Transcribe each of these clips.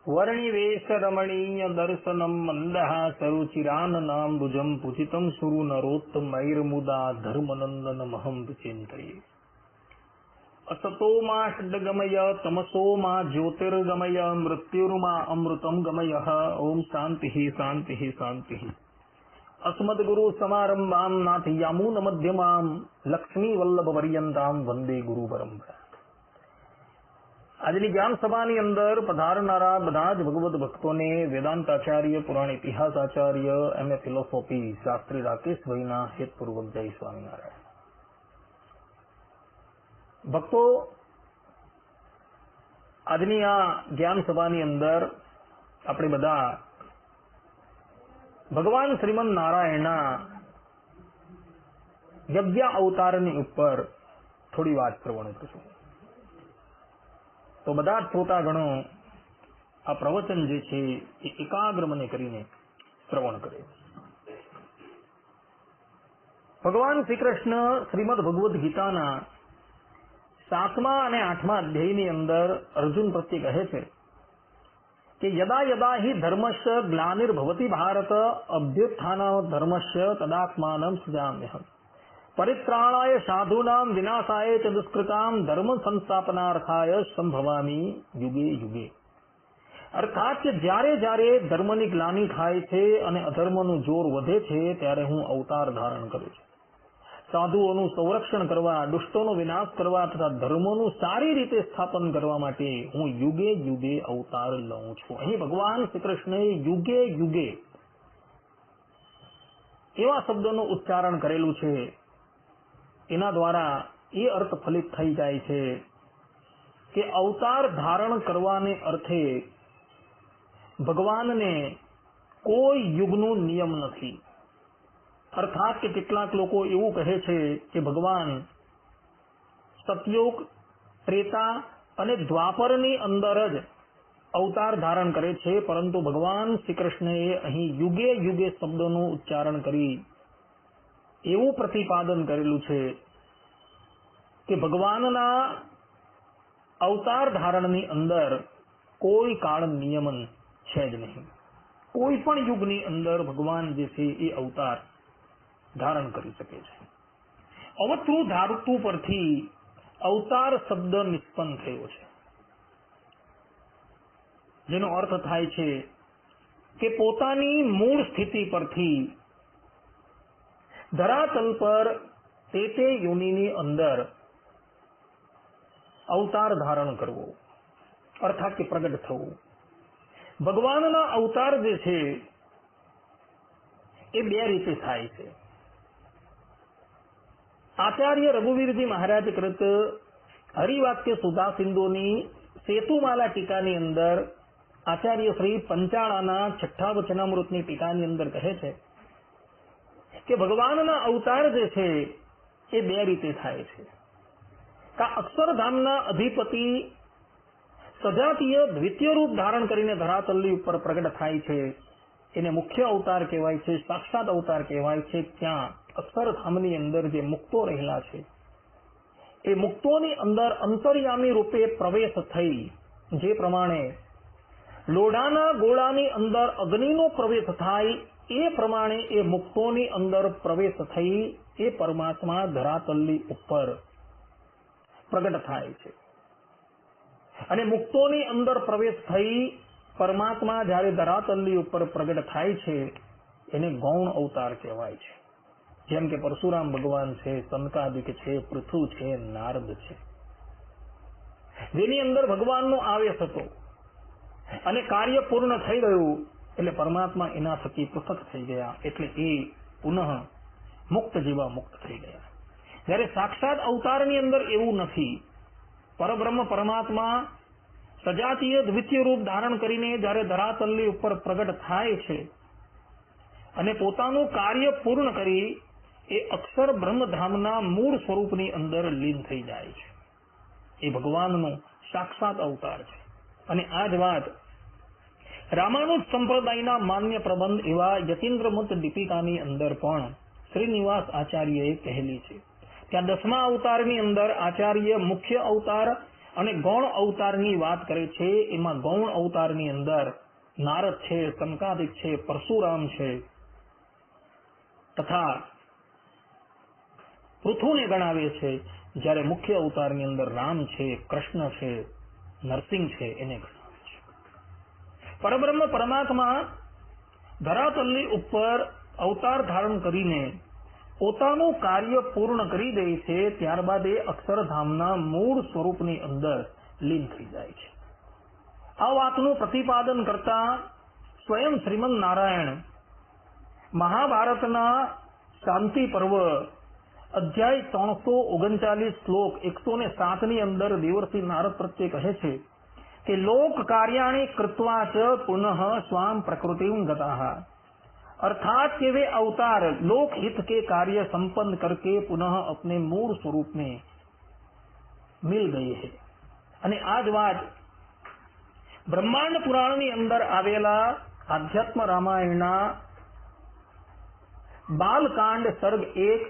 वर्णिवेश रमणीय दर्शनम मंदहासरुचिराननाम्बुजं पूजितं सुरु नरोत्तमैर्मुदा धर्मनंदन महं विचिन्तये। असतो मा षड्गमय तमसो मा ज्योतिर्गमय मृत्युर्मा अमृतं गमय। ओम शांति शांति शांति। अस्मद्गुरु समारंभां नाथयामून मध्यमां लक्ष्मी वल्लभ पर्यंतां वंदे गुरु परंपरा। આજની જ્ઞાન સભાની અંદર પધારનારા બધા જ ભગવદ ભક્તોને વેદાંતાચાર્ય, પુરાણ ઇતિહાસાચાર્ય, એમએ ફિલોસોફી શાસ્ત્રી રાકેશભાઈના હેતપૂર્વક જય સ્વામિનારાયણ। ભક્તો, આજની આ જ્ઞાન સભાની અંદર આપણે બધા ભગવાન શ્રીમન નારાયણના યજ્ઞ અવતારની ઉપર થોડી વાત કરવાનું છું। તો બધા શ્રોતાગણો આ પ્રવચન જે છે એ એકાગ્ર મને કરીને શ્રવણ કરે। ભગવાન શ્રી કૃષ્ણ શ્રીમદ ભગવદ્ ગીતાના 7મા અને 8મા અધ્યાયની અંદર અર્જુન પ્રત્યે કહે છે કે યદા યદા હિ ધર્મસ્ય ગ્લાનિર્ભવતિ ભારત અભ્યુત્થાન ધર્મસ્ય તદાત્માનં સૃજામ્યહં પરિત્રાણાય સાધૂનાં વિનાશાય ચ દુષ્કૃતાં ધર્મ સંસ્થાપનાર્થાય સંભવામી યુગે યુગે। અર્થાત કે જ્યારે જ્યારે ધર્મની ગ્લાનિ થાય છે અને અધર્મનું જોર વધે છે ત્યારે હું અવતાર ધારણ કરું છું। સાધુઓનું સંરક્ષણ કરવા, દુષ્ટોનો વિનાશ કરવા તથા ધર્મનું સારી રીતે સ્થાપન કરવા માટે હું યુગે યુગે અવતાર લઉં છું। અહીં ભગવાન શ્રી કૃષ્ણએ યુગે યુગે એવા શબ્દોનું ઉચ્ચારણ કરેલું છે, એના દ્વારા એ અર્થ ફલિત થઈ જાય છે કે અવતાર ધારણ કરવાને અર્થે ભગવાનને કોઈ યુગનું નિયમ નથી। અર્થાત કે કેટલાક લોકો એવું કહે છે કે ભગવાન સતયુગ, ત્રેતા અને દ્વાપરની અંદર જ અવતાર ધારણ કરે છે, પરંતુ ભગવાન શ્રી કૃષ્ણએ અહીં યુગે યુગે શબ્દોનું ઉચ્ચારણ કરી એવું પ્રતિપાદન કરેલું છે કે ભગવાનના અવતાર ધારણની અંદર કોઈ કાળ નિયમન છે જ નહીં। કોઈ પણ યુગની અંદર ભગવાન જે છે એ અવતાર ધારણ કરી શકે છે। અવતૃ ધાતુ પરથી અવતાર શબ્દ નિષ્પન્ન થયો છે, જેનો અર્થ થાય છે કે પોતાની મૂળ સ્થિતિ પરથી ધરાતલ પર તે યોનિની અંદર અવતાર ધારણ કરવો, અર્થાત કે પ્રગટ થવું। ભગવાનના અવતાર જે છે એ બે રીતે થાય છે। આચાર્ય રઘુવીરજી મહારાજ કૃત હરિવાક્ય સુધા સિંધુની સેતુમાલા ટીકાની અંદર આચાર્ય શ્રી પંચાળાના 6ઠ્ઠા વચનામૃતની ટીકાની અંદર કહે છે કે ભગવાનના અવતાર જે છે એ બે રીતે થાય છે। અક્ષરધામના અધિપતિ સજાતીય દ્વિતીય રૂપ ધારણ કરીને ધરાતલની ઉપર પ્રગટ થાય છે, એને મુખ્ય અવતાર કહેવાય છે, સાક્ષાત અવતાર કહેવાય છે। ત્યાં અક્ષરધામની અંદર જે મુક્તો રહેલા છે એ મુક્તોની અંદર અંતર્યામી રૂપે પ્રવેશ થઈ, જે પ્રમાણે લોઢાના ગોળાની અંદર અગ્નિનો પ્રવેશ થાય એ પ્રમાણે એ મુક્તોની અંદર પ્રવેશ થઈ એ પરમાત્મા ધરાતલની ઉપર પ્રગટ થાય છે। અને મુક્તોની અંદર પ્રવેશ થઈ પરમાત્મા જ્યારે ધરાતલની ઉપર પ્રગટ થાય છે એને ગૌણ અવતાર કહેવાય છે। જેમ કે પરશુરામ ભગવાન છે, સનકાદિક છે, પૃથુ છે, નારદ છે, જેની અંદર ભગવાનનો આવેશ હતો અને કાર્ય પૂર્ણ થઈ ગયું એટલે પરમાત્મા એના થકી પૃથક થઈ ગયા, એટલે એ પુનઃ મુક્ત જેવા મુક્ત થઈ ગયા। જ્યારે સાક્ષાત અવતારની અંદર એવું નથી। પરબ્રહ્મ પરમાત્મા સજાતીય દ્વિતીય રૂપ ધારણ કરીને જ્યારે ધરાતલની ઉપર પ્રગટ થાય છે અને પોતાનું કાર્ય પૂર્ણ કરી એ અક્ષર બ્રહ્મધામના મૂળ સ્વરૂપની અંદર લીન થઈ જાય છે। એ ભગવાનનો સાક્ષાત અવતાર છે। અને આ જ વાત રામાનુજ સંપ્રદાયના માન્ય પ્રબંધ એવા યતીન્દ્રમત દીપિકાની અંદર પણ શ્રીનિવાસ આચાર્યએ કહેલી છે। ત્યાં 10મા અવતારની અંદર આચાર્ય મુખ્ય અવતાર અને ગૌણ અવતારની વાત કરે છે. એમાં ગૌણ અવતારની અંદર નારદ છે, સંકાદિક છે, પરશુરામ છે, તથા પૃથુને ગણાવે છે. જ્યારે મુખ્ય અવતારની અંદર રામ છે, કૃષ્ણ છે, નરસિંહ છે, એને ગણાવે છે. પરબ્રહ્મ પરમાત્મા ધરાતલની ઉપર અવતાર ધારણ કરીને પોતાનું કાર્ય પૂર્ણ કરી દે છે. ત્યારબાદ એ અક્ષરધામના મૂળ સ્વરૂપની અંદર લીન થઈ જાય છે. આ વાતનું પ્રતિપાદન કરતા સ્વયં શ્રીમદ નારાયણ મહાભારતના શાંતિ પર્વ અધ્યાય 339 શ્લોક 107 ની અંદર દેવર્ષિ નારદ પ્રત્યે કહે છે કે લોક કાર્યાણી કૃત્વા ચ પુનઃ સ્વામ પ્રકૃતિમ ગતાહ, अर्थात कि वे अवतार लोक हित के कार्य संपन्न करके पुनः अपने मूल स्वरूप में मिल गए हैं. અને આ જ વાત બ્રહ્માંડ પુરાણની અંદર આવેલા આધ્યાત્મ રામાયણના બાલકાંડ સર્ગ 1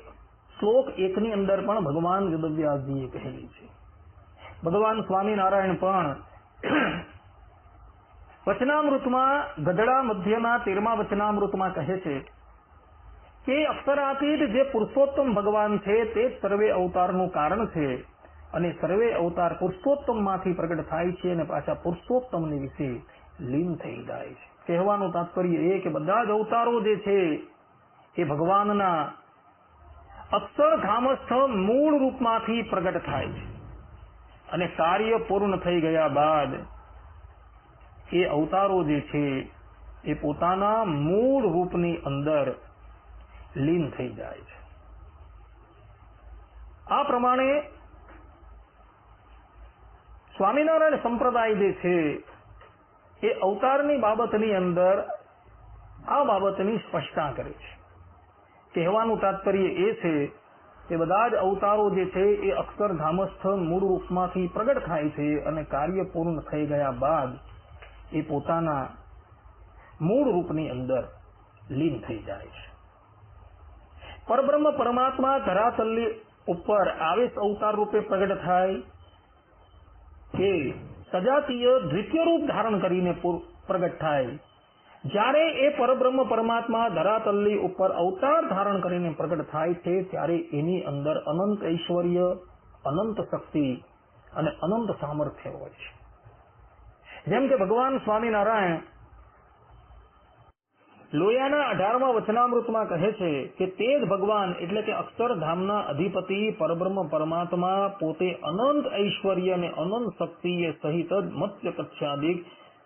શ્લોક 1 ની અંદર પણ ભગવાન વેદવ્યાસજીએ કહેલી છે. ભગવાન સ્વામિનારાયણ પણ વચનામૃતમાં ગઢડા મધ્યના 13મા વચનામૃતમાં કહે છે કે અક્ષરાતીત જે પુરુષોત્તમ ભગવાન છે તે જ સર્વે અવતારનું કારણ છે અને સર્વે અવતાર પુરુષોત્તમમાંથી પ્રગટ થાય છે અને પાછા પુરુષોત્તમની વિશે લીન થઈ જાય છે. કહેવાનું તાત્પર્ય એ કે બધા જ અવતારો જે છે એ ભગવાનના અક્ષરધામસ્થ મૂળ રૂપમાંથી પ્રગટ થાય છે અને કાર્ય પૂર્ણ થઈ ગયા બાદ એ અવતારો જે છે એ પોતાના મૂળ રૂપની અંદર લીન થઈ જાય છે. આ પ્રમાણે સ્વામિનારાયણ સંપ્રદાય જે છે એ અવતારની બાબતની અંદર આ બાબતની સ્પષ્ટતા કરે છે. કહેવાનું તાત્પર્ય એ છે કે બધા જ અવતારો જે છે એ અક્ષરધામસ્થ મૂળ રૂપમાંથી પ્રગટ થાય છે અને કાર્ય પૂર્ણ થઈ ગયા બાદ એ પોતાના મૂળ રૂપની અંદર લીન થઈ જાય છે. પરબ્રહ્મ પરમાત્મા ધરાતલની ઉપર આવેશ અવતાર રૂપે પ્રગટ થાય કે સજાતીય દ્વિતીય રૂપ ધારણ કરીને પ્રગટ થાય. જ્યારે એ પરબ્રહ્મ પરમાત્મા ધરાતલની ઉપર અવતાર ધારણ કરીને પ્રગટ થાય છે ત્યારે એની અંદર અનંત ઐશ્વર્ય, અનંત શક્તિ અને અનંત સામર્થ્ય હોય છે. જેમ કે ભગવાન સ્વામિનારાયણ લોયાના 18મા વચનામૃતમાં કહે છે કે તે જ ભગવાન એટલે કે અક્ષરધામના અધિપતિ પરબ્રહ્મ પરમાત્મા પોતે અનંત ઐશ્વર્ય અને અનંત શક્તિ સહિત જ મત્સ્ય કચ્છાદિક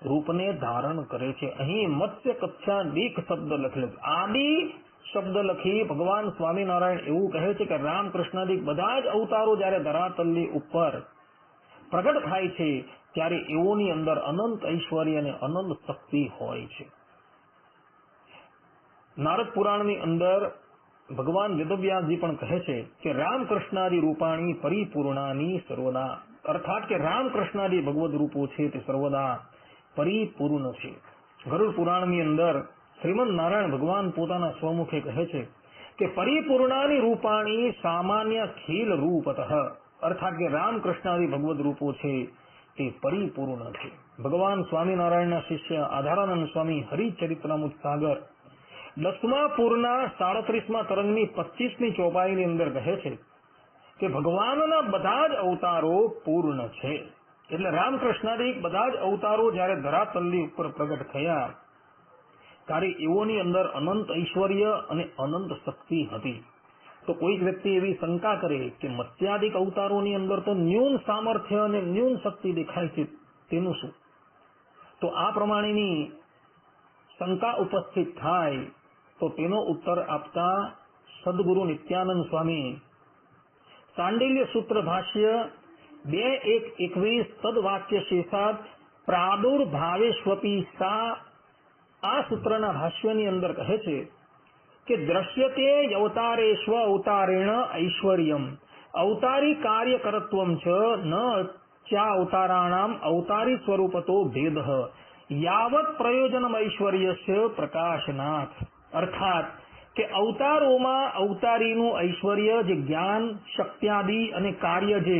રૂપને ધારણ કરે છે. અહીં મત્સ્ય કચ્છાદિક શબ્દ લખેલો, આદિ શબ્દ લખી ભગવાન સ્વામિનારાયણ એવું કહે છે કે રામકૃષ્ણાદિક બધા જ અવતારો જયારે ધરાતલની ઉપર પ્રગટ થાય છે ત્યારે એઓની અંદર અનંત ઐશ્વર્ય અને અનંત શક્તિ હોય છે. નારદ પુરાણની અંદર ભગવાન વેદવ્યાસજી પણ કહે છે કે રામકૃષ્ણાદિ રૂપાણી પરિપૂર્ણાની સર્વદા, અર્થાત કે રામકૃષ્ણાદિ ભગવદ રૂપો છે તે સર્વદા પરિપૂર્ણ છે. ગરુડ પુરાણની અંદર શ્રીમદ નારાયણ ભગવાન પોતાના સ્વમુખે કહે છે કે પરિપૂર્ણાની રૂપાણી સામાન્ય ખીલ રૂપતઃ, અર્થાત કે રામકૃષ્ણાદિ ભગવદ રૂપો છે તે પરિપૂર્ણ છે. ભગવાન સ્વામિનારાયણના શિષ્ય આધારાનંદ સ્વામી હરિચરિત્રામૃત સાગર 10મા પૂરના 37મા તરંગની 25મી ચોપાઈની અંદર કહે છે કે ભગવાનના બધા જ અવતારો પૂર્ણ છે. એટલે રામકૃષ્ણાદિક બધા જ અવતારો જયારે ધરાતલની ઉપર પ્રગટ થયા ત્યારે એઓની અંદર અનંત ઐશ્વર્ય અને અનંત શક્તિ હતી. તો કોઈક વ્યક્તિ એવી શંકા કરે કે મત્સ્યાદિક અવતારોની અંદર તો ન્યૂન સામર્થ્ય અને ન્યૂન શક્તિ દેખાય છે, તેનું શું? તો આ પ્રમાણેની શંકા ઉપસ્થિત થાય તો તેનો ઉત્તર આપતા સદગુરુ નિત્યાનંદ સ્વામી સાંડિલ્ય સૂત્ર ભાષ્ય 2.1.21 તદવાક્ય શેષાદ પ્રાદુર્ભાવેષ્વપી સા, આ સૂત્રના ભાષ્યની અંદર કહે છે કે દ્રશ્યતે અવતારેશ્વ અવતારેણ ઐશ્વર્યમ અવતારી કાર્યકરત્વમ ચ ન ચા અવતારાણામ અવતારી સ્વરૂપતો ભેદઃ યાવત પ્રયોજનમ ઐશ્વર્યસ્ય પ્રકાશનાથ. અર્થાત કે અવતારોમાં અવતારીનું ઐશ્વર્ય જે જ્ઞાન, શક્ત્યાદિ અને કાર્ય જે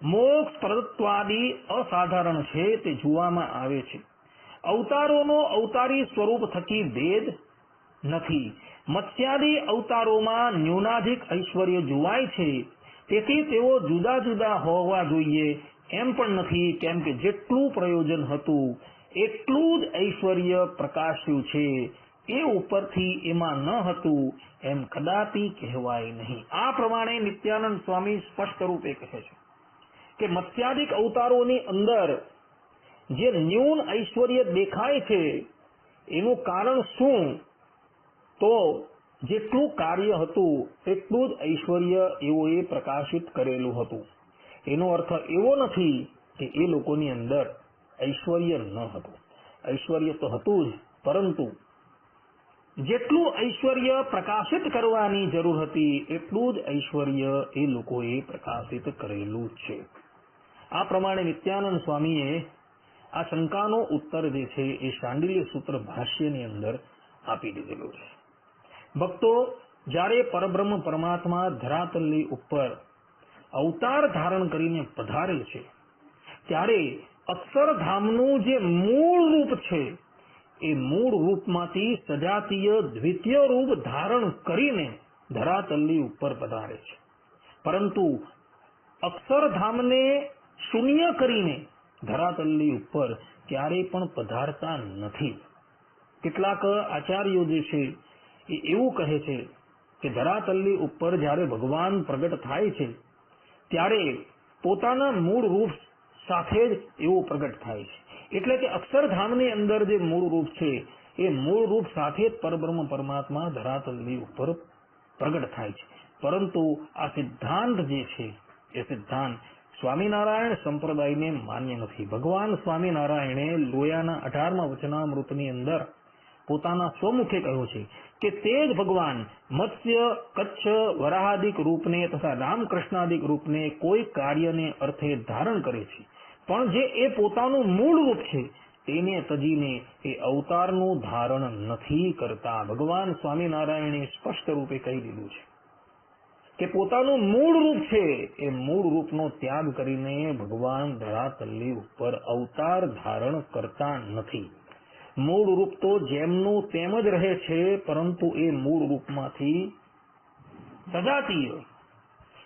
મોક્ષ પ્રદત્વાદી અસાધારણ છે તે જોવામાં આવે છે. અવતારોનો અવતારી સ્વરૂપ થકી ભેદ નથી. મત્સ્યાદી અવતારોમાં ન્યૂનાધિક ઐશ્વર્ય જોવાય છે, તેથી તેઓ જુદા જુદા હોવા જોઈએ એમ પણ નથી, કેમ કે જેટલું પ્રયોજન હતું એટલું જ ઐશ્વર્ય પ્રકાશ્યું છે, એ ઉપરથી એમાં ન હતું એમ કદાપી કહેવાય નહીં. આ પ્રમાણે નિત્યાનંદ સ્વામી સ્પષ્ટ રૂપે કહે છે કે મત્સ્યાદિક અવતારોની અંદર જે ન્યૂન ઐશ્વર્ય દેખાય છે એનું કારણ શું? તો જેટલું કાર્ય હતું એટલું જ ઐશ્વર્ય એઓએ પ્રકાશિત કરેલું હતું. એનો અર્થ એવો નથી કે એ લોકોની અંદર ઐશ્વર્ય ન હતું. ઐશ્વર્ય તો હતું જ, પરંતુ જેટલું ઐશ્વર્ય પ્રકાશિત કરવાની જરૂર હતી એટલું જ ઐશ્વર્ય એ લોકોએ પ્રકાશિત કરેલું છે. આ પ્રમાણે નિત્યાનંદ સ્વામીએ આ શંકાનો ઉત્તર જે છે એ શાંડિલ્ય સૂત્ર ભાષ્યની અંદર આપી દીધેલું છે. ભક્તો, જ્યારે પરબ્રહ્મ પરમાત્મા ધરાતલની ઉપર અવતાર ધારણ કરીને પધારે છે ત્યારે અક્ષરધામનું જે મૂળ રૂપ છે એ મૂળ રૂપમાંથી સજાતીય દ્વિતીય રૂપ ધારણ કરીને ધરાતલની ઉપર પધારે છે. પરંતુ અક્ષરધામને શૂન્ય કરીને ધરાતલની ઉપર ક્યારેય પણ પધારતા નથી. કેટલાક આચાર્યો જે છે એ એવું કહે છે કે ધરાતલની ઉપર જ્યારે ભગવાન પ્રગટ થાય છે ત્યારે પોતાના મૂળ રૂપ સાથે જ એવો પ્રગટ થાય છે. એટલે કે અક્ષરધામની અંદર જે મૂળ રૂપ છે એ મૂળ રૂપ સાથે જ પરબ્રહ્મ પરમાત્મા ધરાતલની ઉપર પ્રગટ થાય છે. પરંતુ આ સિદ્ધાંત જે છે એ સિદ્ધાંત સ્વામિનારાયણ સંપ્રદાયને માન્ય નથી. ભગવાન સ્વામિનારાયણે લોયાના 18મા વચનામૃતની અંદર પોતાના સ્વમુખે કહ્યું છે કે તે જ ભગવાન મત્સ્ય, કચ્છ, વરાહાદિક રૂપને તથા રામકૃષ્ણાદિક રૂપને કોઈ કાર્યને અર્થે ધારણ કરે છે, પણ જે એ પોતાનું મૂળ રૂપ છે તેને તજીને એ અવતારનું ધારણ નથી કરતા. ભગવાન સ્વામિનારાયણે સ્પષ્ટ રૂપે કહી દીધું છે કે પોતાનું મૂળ રૂપ છે એ મૂળ રૂપનો ત્યાગ કરીને ભગવાન ધરાતલની ઉપર અવતાર ધારણ કરતા નથી. મૂળ રૂપ તો જેમનું તેમ જ રહે છે, પરંતુ એ મૂળ રૂપમાંથી સજાતીય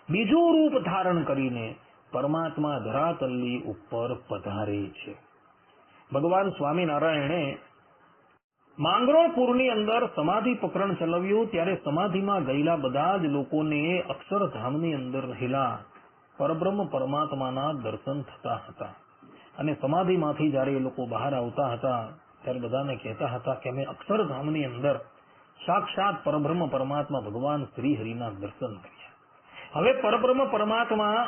બીજું રૂપ ધારણ કરીને પરમાત્મા ધરાતલની ઉપર પધારે છે. ભગવાન સ્વામિનારાયણે માંગરોળપુરની અંદર સમાધિ પ્રકરણ ચલાવ્યું ત્યારે સમાધિમાં ગયેલા બધા જ લોકોને અક્ષરધામની અંદર રહેલા પરબ્રહ્મ પરમાત્માના દર્શન થતા હતા. અને સમાધિમાંથી જ્યારે એ લોકો બહાર આવતા હતા ત્યારે બધાને કહેતા હતા કે અમે અક્ષરધામની અંદર સાક્ષાત પરબ્રહ્મ પરમાત્મા ભગવાન શ્રી હરિના દર્શન કર્યા. હવે પરબ્રહ્મ પરમાત્મા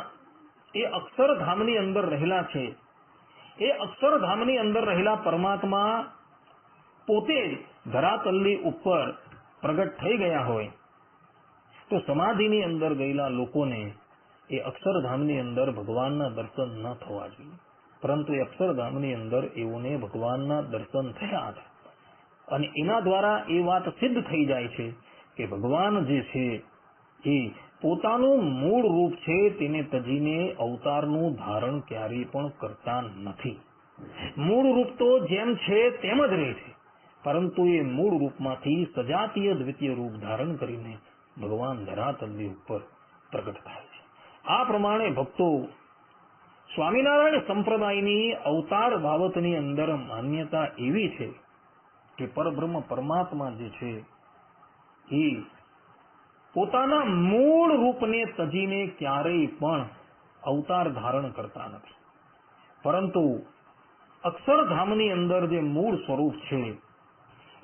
એ અક્ષરધામની અંદર રહેલા છે. એ અક્ષરધામની અંદર રહેલા પરમાત્મા પોતે જ ધરાતલની ઉપર પ્રગટ થઈ ગયા હોય તો સમાધિની અંદર ગયેલા લોકોને એ અક્ષરધામની અંદર ભગવાનના દર્શન ન થવા જોઈએ. પરંતુ એ અક્ષરધામની અંદર એઓને ભગવાનના દર્શન થયા હતા. અને એના દ્વારા એ વાત સિદ્ધ થઈ જાય છે કે ભગવાન જે છે એ પોતાનું મૂળ રૂપ છે તેને તજીને અવતારનું ધારણ ક્યારેય પણ કરતા નથી. મૂળ રૂપ તો જેમ છે તેમ જ રહે છે, પરંતુ એ મૂળ રૂપમાંથી સજાતીય દ્વિતીય રૂપ ધારણ કરીને ભગવાન ધરાતલની ઉપર પ્રગટ થાય છે. આ પ્રમાણે ભક્તો, સ્વામિનારાયણ સંપ્રદાયની અવતાર બાબતની અંદર માન્યતા એવી છે કે પરબ્રહ્મ પરમાત્મા જે છે એ પોતાના મૂળ રૂપને તજીને ક્યારેય પણ અવતાર ધારણ કરતા નથી, પરંતુ અક્ષરધામની અંદર જે મૂળ સ્વરૂપ છે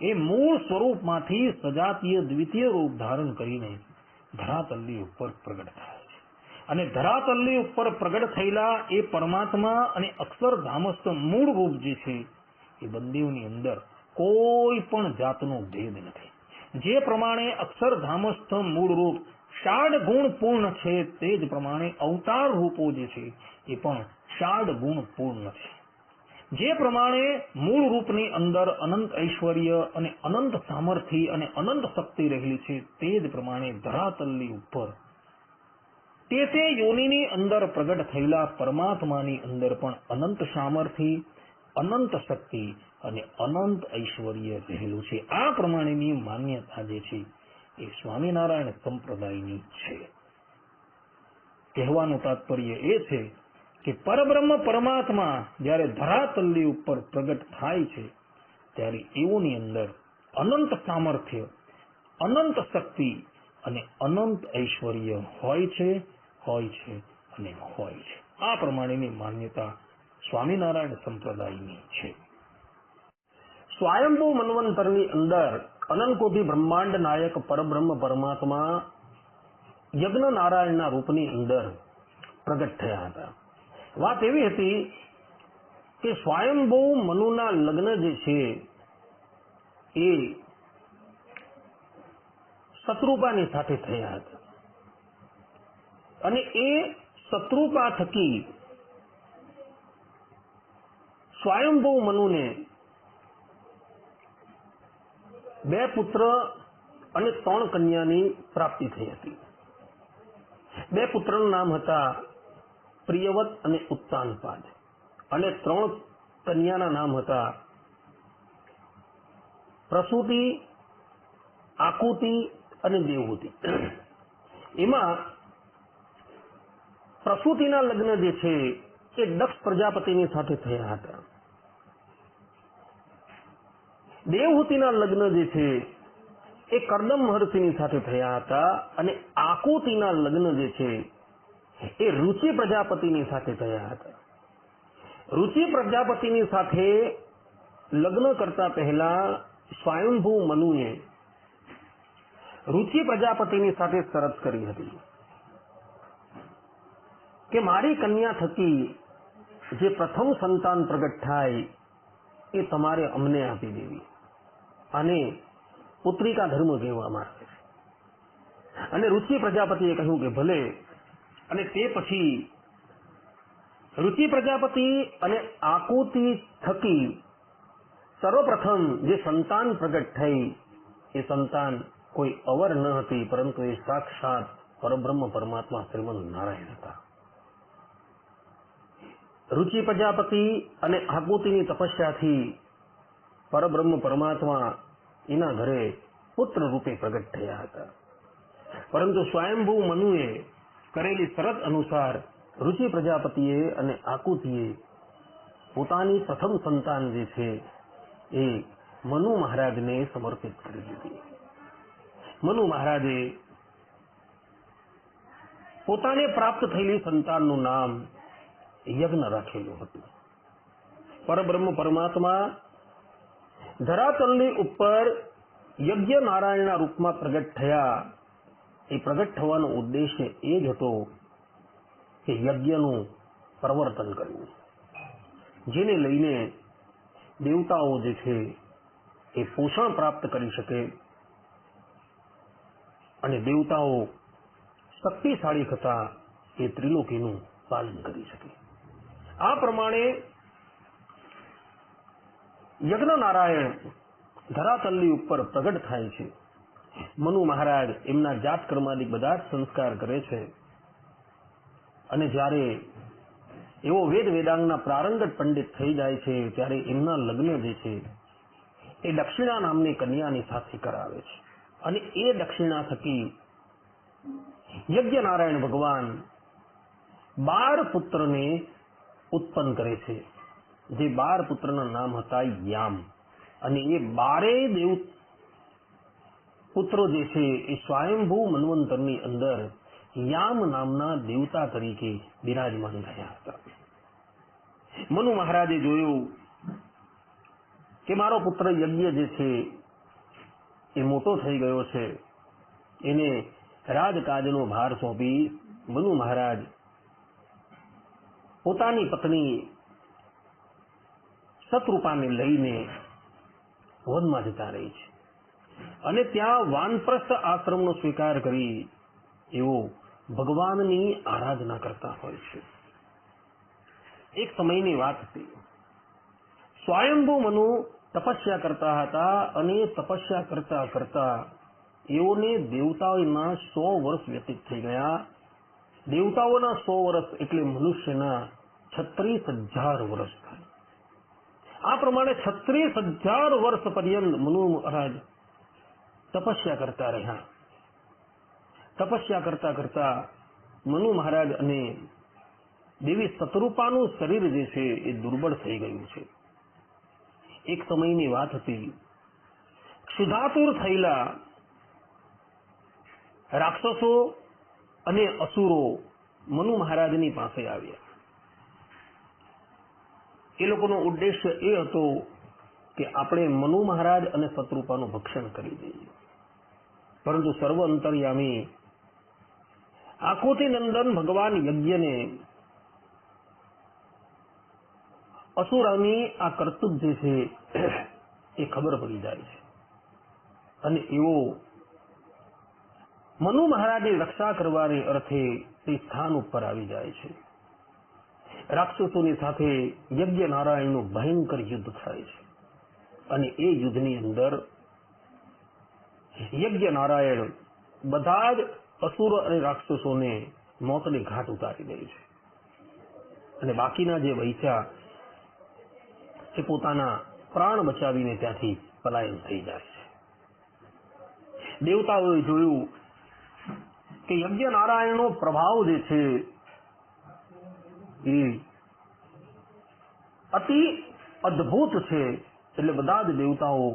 એ મૂળ સ્વરૂપમાંથી સજાતીય દ્વિતીય રૂપ ધારણ કરીને ધરાતલની ઉપર પ્રગટ થાય છે. અને ધરાતલની ઉપર પ્રગટ થયેલા એ પરમાત્મા અને અક્ષરધામસ્થ મૂળ રૂપ જે છે એ બંનેની અંદર કોઈ પણ જાતનો ભેદ નથી. જે પ્રમાણે અક્ષરધામસ્થ મૂળ રૂપ ષાડ ગુણ પૂર્ણ છે, તે જ પ્રમાણે અવતાર રૂપો જે છે એ પણ ષાડ ગુણ પૂર્ણ છે. જે પ્રમાણે મૂળ રૂપની અંદર અનંત ઐશ્વર્ય અને અનંત સામર્થ્ય અને અનંત શક્તિ રહેલી છે, તે જ પ્રમાણે ધરાતલની ઉપર તે યોનિની અંદર પ્રગટ થયેલા પરમાત્માની અંદર પણ અનંત સામર્થ્ય, અનંત શક્તિ અને અનંત ઐશ્વર્ય રહેલું છે. આ પ્રમાણેની માન્યતા જે છે એ સ્વામિનારાયણ સંપ્રદાયની છે. કહેવાનું તાત્પર્ય એ છે કે પરબ્રહ્મ પરમાત્મા જ્યારે ધરાતલની ઉપર પ્રગટ થાય છે ત્યારે એઓની અંદર અનંત સામર્થ્ય, અનંત શક્તિ અને અનંત ઐશ્વર્ય હોય છે અને હોય છે. આ પ્રમાણેની માન્યતા સ્વામિનારાયણ સંપ્રદાયની છે. સ્વયંભૂ મન્વંતરની અંદર અનંતકોટી બ્રહ્માંડ નાયક પરબ્રહ્મ પરમાત્મા યજ્ઞ નારાયણના રૂપની અંદર પ્રગટ થયા હતા. વાત એવી હતી કે સ્વયંભૂ મનુના લગ્ન જે છે એ શત્રુપાની સાથે થયા હતા અને એ શત્રુપા થકી સ્વયંભૂ મનુને 2 પુત્ર અને 3 કન્યાની પ્રાપ્તિ થઈ હતી. 2 પુત્રના નામ હતા પ્રિયવત અને ઉત્તાનપાદ અને 3 કન્યાના નામ હતા પ્રસૂતિ, આકુતિ અને દેવહૂતિ. એમાં પ્રસૂતિના લગ્ન જે છે એ દક્ષ પ્રજાપતિની સાથે થયા હતા. દેવહૂતિના લગ્ન જે છે એ કર્દમ મહર્ષિની સાથે થયા હતા અને આકુતિના લગ્ન જે છે એ રુચિ પ્રજાપતિની સાથે થયા હતા. રુચિ પ્રજાપતિની સાથે લગ્ન કરતા પહેલા સ્વયંભૂ મનુએ રુચિ પ્રજાપતિની સાથે શરત કરી હતી કે મારી કન્યા થકી જે પ્રથમ સંતાન પ્રગટ થાય એ તમારે અમને આપી દેવી. અને પુત્રિકા ધર્મ કહેવામાં આવે છે. અને રુચિ પ્રજાપતિએ કહ્યું કે ભલે. અને તે પછી રુચિ પ્રજાપતિ અને આકુતિ થકી સર્વપ્રથમ જે સંતાન પ્રગટ થઈ એ સંતાન કોઈ અવર ન હતી, પરંતુ એ સાક્ષાત પરબ્રહ્મ પરમાત્મા શ્રીમદ નારાયણ હતા. રુચિ પ્રજાપતિ અને આકુતિની તપસ્યાથી પરબ્રહ્મ પરમાત્મા એના ઘરે પુત્ર રૂપે પ્રગટ થયા હતા. પરંતુ સ્વયંભૂ મનુએ કરેલી શરત અનુસાર રુચિ પ્રજાપતિએ અને આકુતિએ પોતાની પ્રથમ સંતાન જે છે એ મનુ મહારાજને સમર્પિત કરી દીધી. મનુ મહારાજે પોતાને પ્રાપ્ત થયેલી સંતાનનું નામ યજ્ઞ રાખેલું હતું. પરબ્રહ્મ પરમાત્મા ધરાતલની ઉપર યજ્ઞ નારાયણના રૂપમાં પ્રગટ થયા. એ પ્રગટ થવાનો ઉદ્દેશ્ય એ જ હતો કે યજ્ઞનું પ્રવર્તન કરવું, જેને લઈને દેવતાઓ જે છે એ પોષણ પ્રાપ્ત કરી શકે અને દેવતાઓ શક્તિશાળી થતા એ ત્રિલોકીનું પાલન કરી શકે. આ પ્રમાણે યજ્ઞ નારાયણ ધરાતલની ઉપર પ્રગટ થાય છે. મનુ મહારાજ એમના જાત કર્માદિક બધા જ સંસ્કાર કરે છે અને જ્યારે એવો વેદ વેદાંગના પ્રારંગત પંડિત થઈ જાય છે ત્યારે એમના લગ્ન જે છે એ દક્ષિણા નામની કન્યાની સાથે કરાવે છે. અને એ દક્ષિણા થકી યજ્ઞ નારાયણ ભગવાન 12 પુત્રને ઉત્પન્ન કરે છે, જે 12 પુત્રના નામ હતા યામ. અને એ 12 દેવ પુત્રો જે છે એ સ્વયંભૂ મન્વંતરની અંદર યામ નામના દેવતા તરીકે બિરાજમાન થયા હતા. મનુ મહારાજે જોયું કે મારો પુત્ર યજ્ઞ જે છે એ મોટો થઈ ગયો છે. એને રાજકાજનો ભાર સોંપી મનુ મહારાજ પોતાની પત્ની શત્રુપાને લઈને વનમાં જતા રહી છે અને ત્યાં વાનપ્રસ્થ આશ્રમનો સ્વીકાર કરી એવો ભગવાનની આરાધના કરતા હોય છે. એક સમયની વાત હતી. સ્વયંભૂ મનુ તપસ્યા કરતા હતા અને તપસ્યા કરતા કરતા એઓને દેવતાઓના 100 વર્ષ વ્યતીત થઈ ગયા. દેવતાઓના 100 વર્ષ એટલે મનુષ્યના 36,000 વર્ષ થાય. આ પ્રમાણે 36,000 વર્ષ પર્યંત મનુ મહારાજ તપસ્યા કરતા રહ્યા. તપસ્યા કરતા કરતા મનુ મહારાજ અને દેવી શતરૂપાનું શરીર જે છે એ દુર્બળ થઈ ગયું છે. એક સમયની વાત હતી, ક્ષુધાતુર થયેલા રાક્ષસો અને અસુરો મનુ મહારાજની પાસે આવ્યા. એ લોકોનો ઉદ્દેશ્ય એ હતો કે આપણે મનુ મહારાજ અને શતરૂપાનું ભક્ષણ કરી દઈએ. પરંતુ સર્વ અંતર્યામી આકૃતિ નંદન ભગવાન યજ્ઞને અસુરાની આ કરતૂત જે છે એ ખબર પડી જાય છે અને એવો મનુ મહારાજની રક્ષા કરવાને અર્થે તે સ્થાન ઉપર આવી જાય છે. રાક્ષસોની સાથે યજ્ઞ નારાયણનું ભયંકર યુદ્ધ થાય છે અને એ યુદ્ધની અંદર યજ્ઞ નારાયણ બધા જ અસુર અને રાક્ષસોને મોતને ઘાટ ઉતારી દે છે અને બાકીના જે વૈચા એ પોતાના પ્રાણ બચાવીને ત્યાંથી પલાયન થઈ જાય છે. દેવતાઓએ જોયું કે યજ્ઞ નારાયણનો પ્રભાવ જે છે એ અતિ અદ્ભુત છે, એટલે બધા જ દેવતાઓ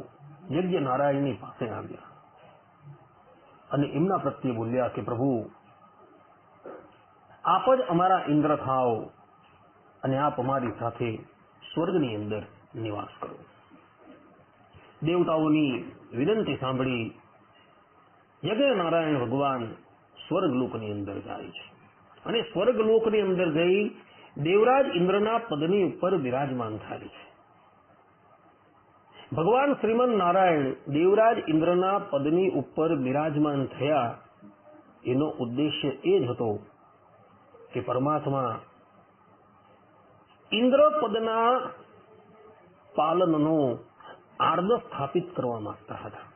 યજ્ઞ નારાયણની પાસે આવ્યા અને એમના પ્રત્યે બોલ્યા કે પ્રભુ, આપ જ અમારા ઇન્દ્ર થાઓ અને આપ અમારી સાથે સ્વર્ગની અંદર નિવાસ કરો. દેવતાઓની વિનંતી સાંભળી યજ્ઞ નારાયણ ભગવાન સ્વર્ગલોકની અંદર જાય છે અને સ્વર્ગલોકની અંદર જઈ દેવરાજ ઇન્દ્રના પદની ઉપર બિરાજમાન થાય છે. ભગવાન શ્રીમન નારાયણ દેવરાજ ઇન્દ્રના પદની ઉપર બિરાજમાન થયા એનો ઉદ્દેશ્ય એ જ હતો કે પરમાત્મા ઇન્દ્ર પદના પાલનનો આદર્શ સ્થાપિત કરવા માંગતા હતા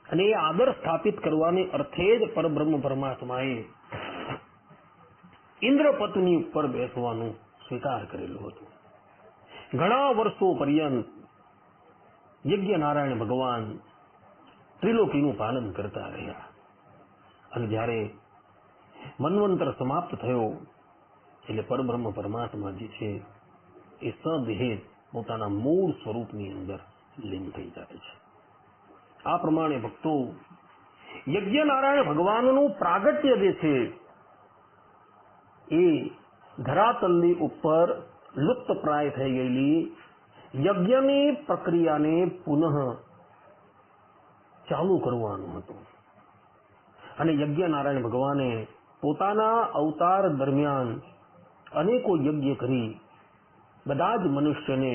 અને એ આદર્શ સ્થાપિત કરવાને અર્થે જ પરબ્રહ્મ પરમાત્માએ ઇન્દ્રપદની ઉપર બેસવાનું સ્વીકાર કરેલું હતું. ઘણા વર્ષો પર્યંત યજ્ઞ નારાયણ ભગવાન ત્રિલોકીનું પાલન કરતા રહ્યા અને જ્યારે મન્વંતર સમાપ્ત થયો એટલે પરબ્રહ્મ પરમાત્મા જે છે એ સદેહે પોતાના મૂળ સ્વરૂપની અંદર લીન થઈ જાય છે. આ પ્રમાણે ભક્તો યજ્ઞ નારાયણ ભગવાનનું પ્રાગટ્ય જે છે એ ધરાતલની ઉપર લુપ્તપ્રાય થઈ ગયેલી યજ્ઞની પ્રક્રિયાને પુનઃ ચાલુ કરવાનું હતું અને યજ્ઞ નારાયણ ભગવાને પોતાના અવતાર દરમિયાન અનેકો યજ્ઞ કરી બધા જ મનુષ્યને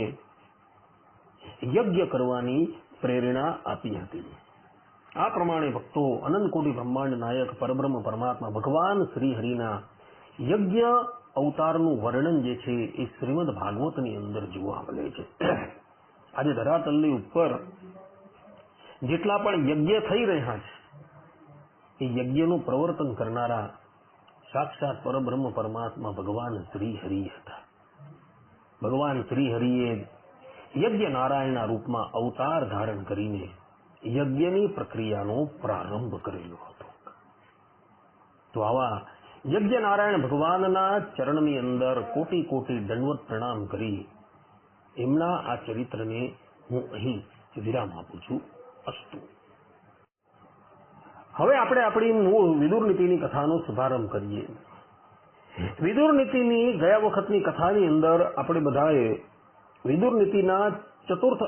યજ્ઞ કરવાની પ્રેરણા આપી હતી. આ પ્રમાણે ભક્તો અનંત કોટી બ્રહ્માંડ નાયક પરબ્રહ્મ પરમાત્મા ભગવાન શ્રી હરિના યજ્ઞ અવતારનું વર્ણન જે છે એ શ્રીમદ ભાગવતની અંદર જોવા મળે છે. આજે ધરાતલની ઉપર જેટલા પણ યજ્ઞ થઈ રહ્યા છે એ યજ્ઞનું પ્રવર્તન કરનારા સાક્ષાત પરબ્રહ્મ પરમાત્મા ભગવાન શ્રી હરિ હતા. ભગવાન શ્રી હરિએ યજ્ઞ નારાયણના રૂપમાં અવતાર ધારણ કરીને યજ્ઞની પ્રક્રિયાનો પ્રારંભ કરેલો હતો. તો આવા યજ્ઞ નારાયણ ભગવાનના ચરણની અંદર કોટી કોટી દંડવત પ્રણામ કરી એમના આ ચરિત્રને હું અહીં વિરામ આપું છું. અસ્તુ. હવે આપણે આપણી મૂળ વિદુર નીતિની કથાનો શુભારંભ કરીએ. વિદુર નીતિની ગયા વખતની કથાની અંદર આપણે બધાએ વિદુર નીતિના ચતુર્થ